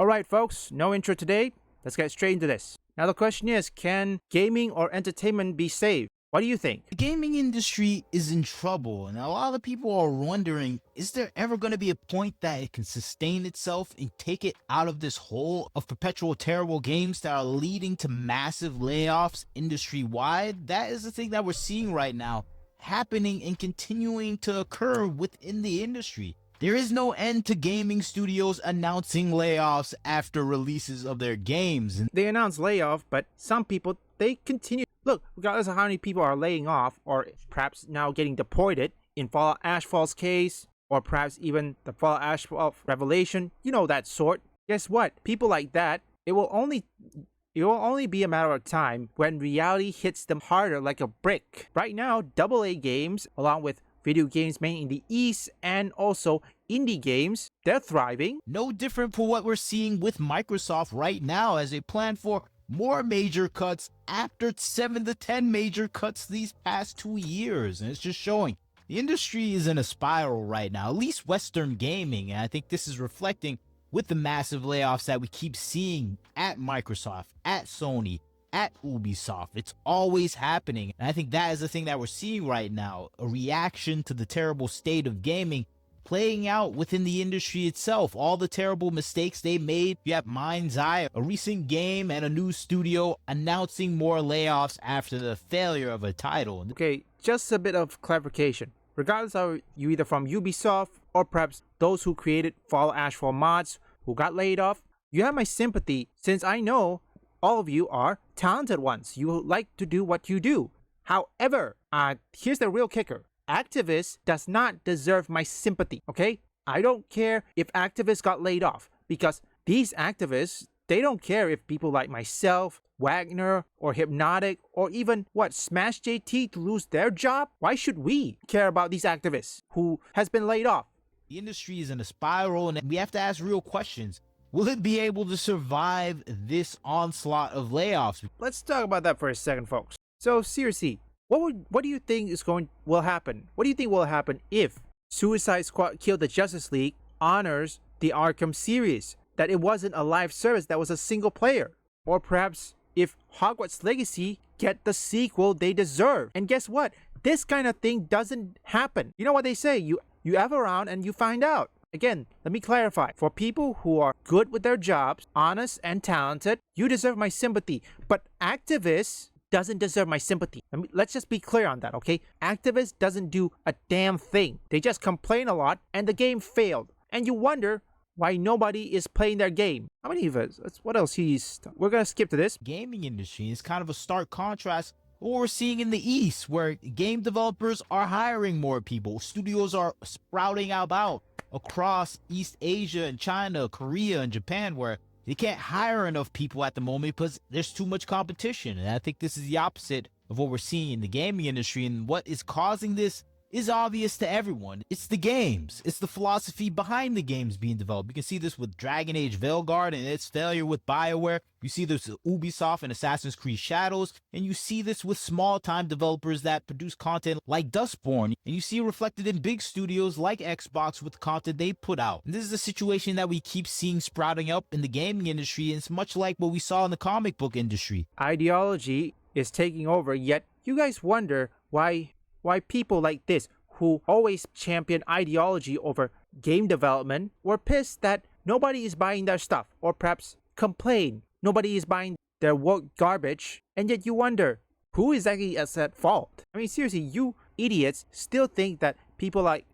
Alright, folks, no intro today. Let's get straight into this. Now, the question is, can gaming or entertainment be saved? What do you think? The gaming industry is in trouble, and a lot of people are wondering, is there ever going to be a point that it can sustain itself and take it out of this hole of perpetual terrible games that are leading to massive layoffs industry-wide? That is the thing that we're seeing right now happening and continuing to occur within the industry. There is no end to gaming studios announcing layoffs after releases of their games. They announced layoff, but some people, they continue. Look, regardless of how many people are laying off, or perhaps now getting deported, in Fallout Ashfall's case, or perhaps even the Fallout Ashfall Revelation, you know that sort. Guess what? People like that, it will only be a matter of time when reality hits them harder like a brick. Right now, AA games, along with video games made in the East and also indie games, they're thriving. No different from what we're seeing with Microsoft right now as they plan for more major cuts after 7 to 10 major cuts these past 2 years. And it's just showing the industry is in a spiral right now, at least Western gaming. And I think this is reflecting with the massive layoffs that we keep seeing at Microsoft, at Sony, at Ubisoft. It's always happening. And I think that is the thing that we're seeing right now, a reaction to the terrible state of gaming playing out within the industry itself. All the terrible mistakes they made. You have Mind's Eye, a recent game and a new studio announcing more layoffs after the failure of a title. Okay, just a bit of clarification. Regardless of you either from Ubisoft or perhaps those who created Fallout Ashfall mods who got laid off, you have my sympathy since I know all of you are talented ones. You like to do what you do. However, here's the real kicker. Activists does not deserve my sympathy, okay? I don't care if activists got laid off because these activists, they don't care if people like myself, Wagner, or Hypnotic, or even, Smash JT to lose their job? Why should we care about these activists who has been laid off? The industry is in a spiral and we have to ask real questions. Will it be able to survive this onslaught of layoffs? Let's talk about that for a second, folks. So seriously, what do you think will happen? What do you think will happen if Suicide Squad Kill the Justice League honors the Arkham series? That it wasn't a live service, that was a single player? Or perhaps if Hogwarts Legacy get the sequel they deserve? And guess what? This kind of thing doesn't happen. You know what they say? You have around and you find out. Again, let me clarify. For people who are good with their jobs, honest and talented, you deserve my sympathy. But activists doesn't deserve my sympathy. Let's just be clear on that, okay? Activists doesn't do a damn thing. They just complain a lot and the game failed. And you wonder why nobody is playing their game. How many of us? What else we're gonna skip to this. Gaming industry is kind of a stark contrast what we're seeing in the East, where game developers are hiring more people. Studios are sprouting about across East Asia and China, Korea and Japan, where they can't hire enough people at the moment because there's too much competition. And I think this is the opposite of what we're seeing in the gaming industry. And what is causing this is obvious to everyone. It's the games. It's the philosophy behind the games being developed. You can see this with Dragon Age Veilguard and its failure with BioWare. You see this with Ubisoft and Assassin's Creed Shadows. And you see this with small-time developers that produce content like Dustborn. And you see it reflected in big studios like Xbox with the content they put out. And this is a situation that we keep seeing sprouting up in the gaming industry. And it's much like what we saw in the comic book industry. Ideology is taking over, yet you guys wonder why people like this, who always champion ideology over game development, were pissed that nobody is buying their stuff, or perhaps complain nobody is buying their work garbage, and yet you wonder, who is actually at fault? I mean, seriously, you idiots still think that people like,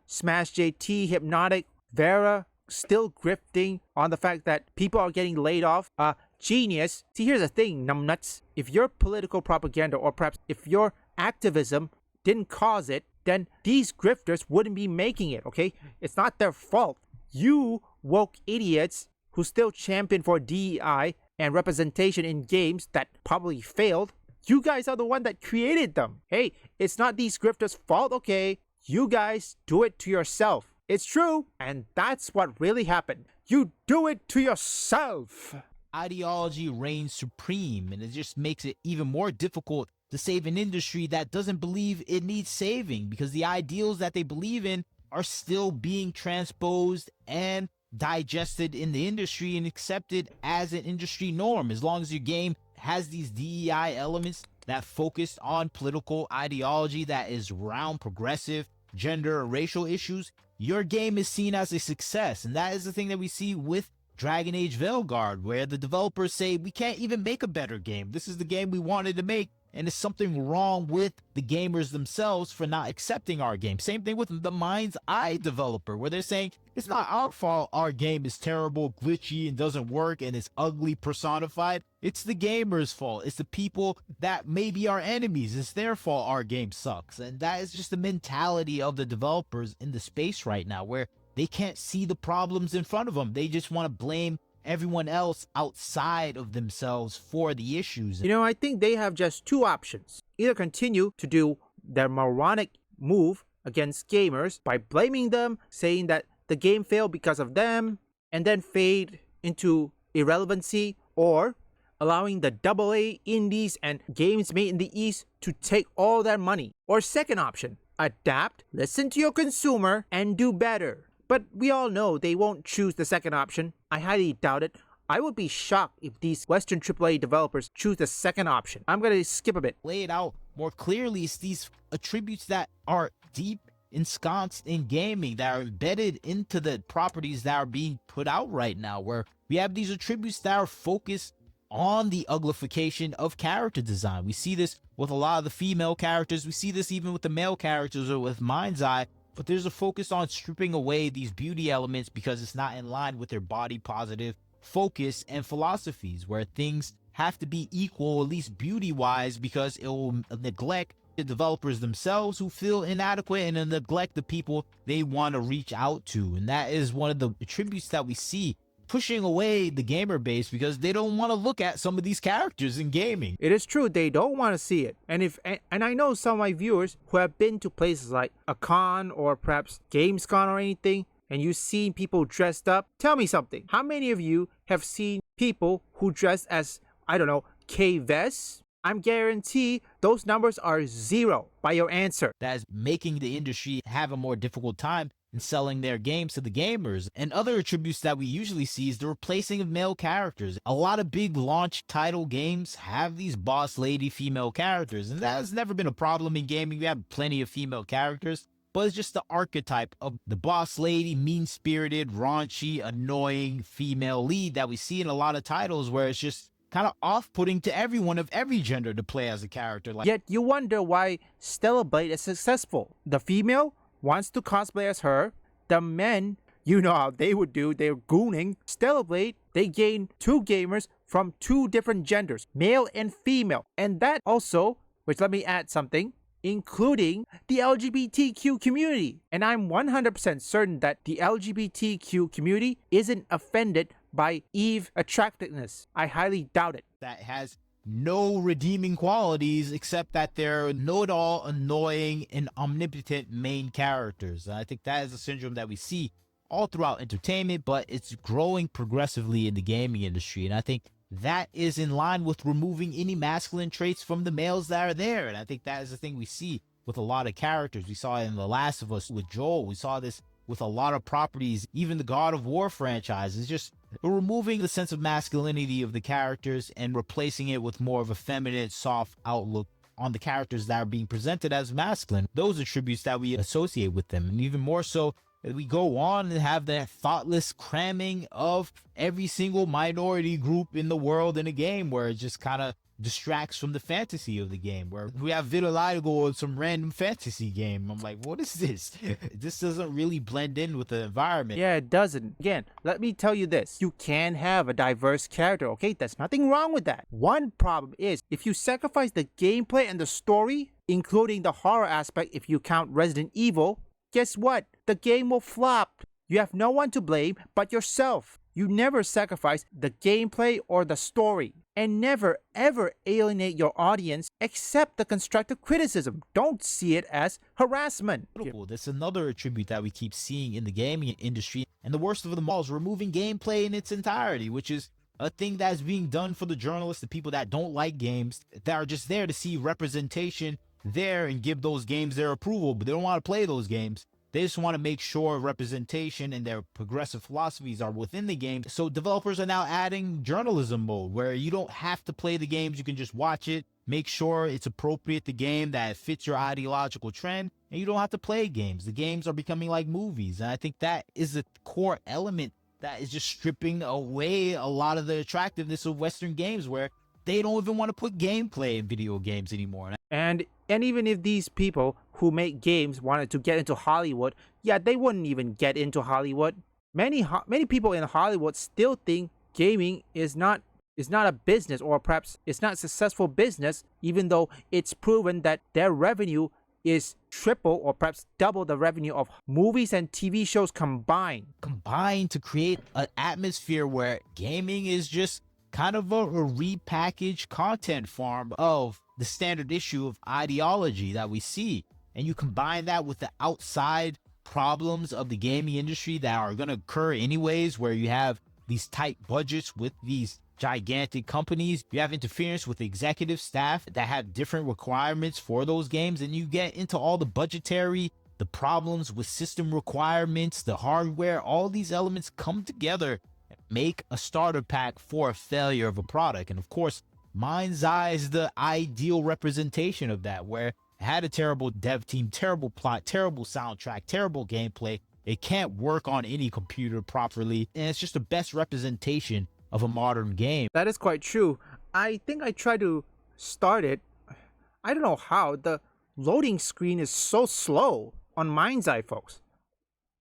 Smash JT, Hypnotic, Vera, still grifting on the fact that people are getting laid off? Genius. See, here's the thing, numbnuts. If your political propaganda, or perhaps if your activism didn't cause it, then these grifters wouldn't be making it, okay? It's not their fault. You woke idiots who still champion for DEI and representation in games that probably failed, you guys are the one that created them. Hey, it's not these grifters' fault, okay? You guys do it to yourself. It's true, and that's what really happened. You do it to yourself. Ideology reigns supreme, and it just makes it even more difficult to save an industry that doesn't believe it needs saving, because the ideals that they believe in are still being transposed and digested in the industry and accepted as an industry norm. As long as your game has these DEI elements that focus on political ideology that is around progressive, gender, or racial issues, your game is seen as a success. And that is the thing that we see with Dragon Age Veilguard, where the developers say, we can't even make a better game. This is the game we wanted to make, and there's something wrong with the gamers themselves for not accepting our game. Same thing with the Mind's Eye developer, where they're saying, it's not our fault our game is terrible, glitchy, and doesn't work, and it's ugly personified. It's the gamers' fault. It's the people that may be our enemies. It's their fault our game sucks. And that is just the mentality of the developers in the space right now, where they can't see the problems in front of them. They just want to blame everyone else outside of themselves for the issues. You know, I think they have just two options. Either continue to do their moronic move against gamers by blaming them, saying that the game failed because of them, and then fade into irrelevancy, or allowing the AA indies and games made in the East to take all their money. Or second option, adapt, listen to your consumer, and do better. But we all know they won't choose the second option. I highly doubt it. I would be shocked if these Western AAA developers choose the second option. I'm going to skip a bit. Lay it out more clearly. It's these attributes that are deep ensconced in gaming, that are embedded into the properties that are being put out right now, where we have these attributes that are focused on the uglification of character design. We see this with a lot of the female characters. We see this even with the male characters or with Mind's Eye. But there's a focus on stripping away these beauty elements because it's not in line with their body positive focus and philosophies, where things have to be equal, at least beauty wise, because it will neglect the developers themselves who feel inadequate, and then neglect the people they want to reach out to. And that is one of the attributes that we see pushing away the gamer base, because they don't want to look at some of these characters in gaming. It is true, they don't want to see it. And I know some of my viewers who have been to places like a con or perhaps Gamescom or anything, and you've seen people dressed up. Tell me something. How many of you have seen people who dress as, I don't know, K-Vest? I'm guarantee those numbers are zero by your answer. That is making the industry have a more difficult time in selling their games to the gamers. And other attributes that we usually see is the replacing of male characters. A lot of big launch title games have these boss lady female characters, and that has never been a problem in gaming. We have plenty of female characters, but it's just the archetype of the boss lady, mean-spirited, raunchy, annoying female lead that we see in a lot of titles, where it's just kind of off-putting to everyone of every gender to play as a character. Yet you wonder why Stellar Blade is successful. The female wants to cosplay as her. The men, you know how they would do, they're gooning. Stellar Blade, they gain two gamers from two different genders, male and female. And that also, which let me add something, including the LGBTQ community. And I'm 100% certain that the LGBTQ community isn't offended by Eve attractiveness. I highly doubt it. That has no redeeming qualities except that they're know-it-all, annoying, and omnipotent main characters. And I think that is a syndrome that we see all throughout entertainment, but it's growing progressively in the gaming industry. And I think that is in line with removing any masculine traits from the males that are there. And I think that is the thing we see with a lot of characters. We saw it in The Last of Us with Joel. We saw this with a lot of properties, even the God of War franchise. Is just removing the sense of masculinity of the characters and replacing it with more of a feminine, soft outlook on the characters that are being presented as masculine. Those attributes that we associate with them. And even more so, we go on and have that thoughtless cramming of every single minority group in the world in a game, where it just kind of distracts from the fantasy of the game, where we have vitiligo in some random fantasy game. I'm like, what is this? This doesn't really blend in with the environment. Yeah, it doesn't. Again, let me tell you this. You can have a diverse character, okay? There's nothing wrong with that. One problem is, if you sacrifice the gameplay and the story, including the horror aspect if you count Resident Evil, guess what? The game will flop. You have no one to blame but yourself. You never sacrifice the gameplay or the story. And never ever alienate your audience except the constructive criticism. Don't see it as harassment. That's another attribute that we keep seeing in the gaming industry. And the worst of them all is removing gameplay in its entirety, which is a thing that's being done for the journalists, the people that don't like games, that are just there to see representation there and give those games their approval, but they don't want to play those games. They just want to make sure representation and their progressive philosophies are within the game. So developers are now adding journalism mode where you don't have to play the games. You can just watch it, make sure it's appropriate the game that fits your ideological trend, and you don't have to play games. The games are becoming like movies. And I think that is the core element that is just stripping away a lot of the attractiveness of Western games, where they don't even want to put gameplay in video games anymore. And even if these people who make games wanted to get into Hollywood, yeah, they wouldn't even get into Hollywood. Many people in Hollywood still think gaming is not a business, or perhaps it's not a successful business, even though it's proven that their revenue is triple or perhaps double the revenue of movies and TV shows combined. Combined to create an atmosphere where gaming is just kind of a repackaged content farm of the standard issue of ideology that we see. And you combine that with the outside problems of the gaming industry that are going to occur anyways, where you have these tight budgets with these gigantic companies. You have interference with executive staff that have different requirements for those games, and you get into all the budgetary, the problems with system requirements, the hardware. All these elements come together and make a starter pack for a failure of a product. And of course, Mind's Eye is the ideal representation of that, where it had a terrible dev team, terrible plot, terrible soundtrack, terrible gameplay. It can't work on any computer properly, and it's just the best representation of a modern game. That is quite true. I think I tried to start it. I don't know how. The loading screen is so slow on Mind's Eye, folks.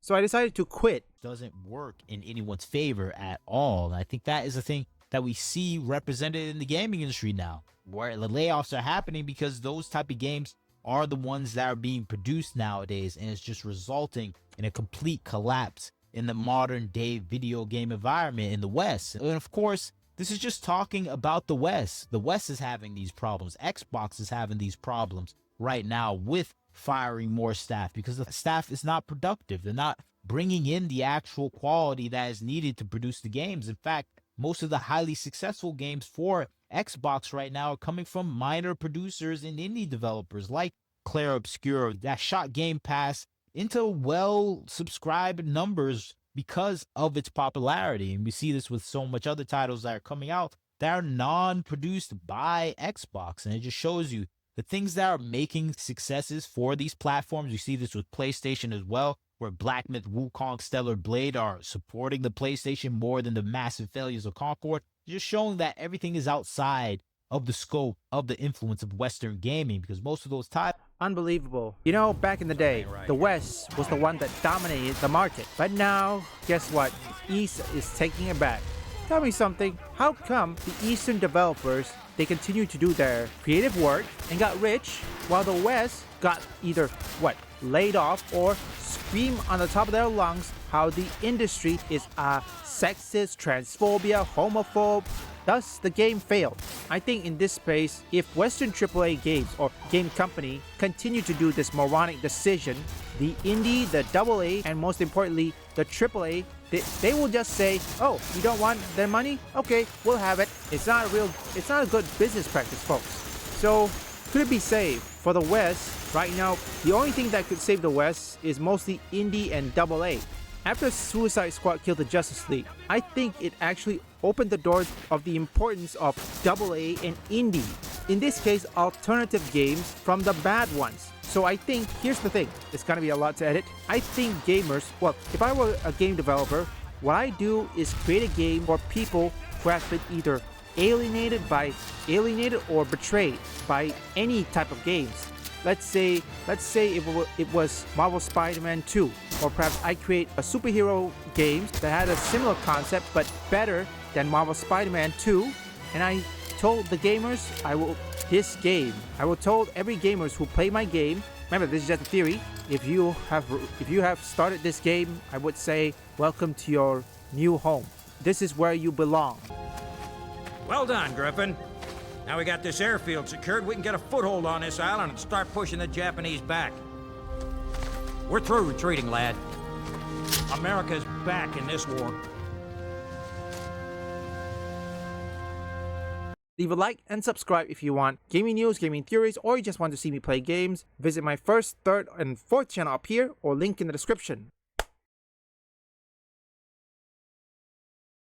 So I decided to quit. Doesn't work in anyone's favor at all. And I think that is the thing that we see represented in the gaming industry now, where the layoffs are happening because those type of games are the ones that are being produced nowadays, and it's just resulting in a complete collapse in the modern day video game environment in the West. And of course, this is just talking about the West. The West is having these problems. Xbox is having these problems right now with firing more staff because the staff is not productive. They're not bringing in the actual quality that is needed to produce the games. In fact, most of the highly successful games for Xbox right now are coming from minor producers and indie developers like Claire Obscure that shot Game Pass into well-subscribed numbers because of its popularity. And we see this with so much other titles that are coming out that are non-produced by Xbox. And it just shows you the things that are making successes for these platforms. You see this with PlayStation as well, where Black Myth, Wukong, Stellar Blade are supporting the PlayStation more than the massive failures of Concord. Just showing that everything is outside of the scope of the influence of Western gaming, because most of those titles... Unbelievable. You know, back in the day, the West was the one that dominated the market. But now, guess what? East is taking it back. Tell me something, how come the Eastern developers, they continue to do their creative work and got rich, while the West got either, laid off or scream on the top of their lungs how the industry is a sexist, transphobia, homophobe? Thus, the game failed. I think in this space, if Western AAA games or game company continue to do this moronic decision, the indie, the AA, and most importantly, the AAA, they will just say, oh, you don't want their money? Okay, we'll have it. It's not a good business practice, folks. So, could it be saved? For the West, right now, the only thing that could save the West is mostly indie and AA. After Suicide Squad killed the Justice League, I think it actually opened the doors of the importance of AA and indie. In this case, alternative games from the bad ones. So I think, here's the thing, it's gonna be a lot to edit. I think gamers, if I were a game developer, what I do is create a game for people who have been either alienated or betrayed by any type of games. Let's say it was Marvel Spider-Man 2, or perhaps I create a superhero game that had a similar concept but better than Marvel Spider-Man 2, and I told the gamers I will told every gamers who play my game. Remember, this is just a theory. If you have started this game, I would say welcome to your new home. This is where you belong. Well done, Griffin. Now we got this airfield secured, we can get a foothold on this island and start pushing the Japanese back. We're through retreating, lad. America's back in this war. Leave a like and subscribe if you want gaming news, gaming theories, or you just want to see me play games. Visit my first, third, and fourth channel up here or link in the description.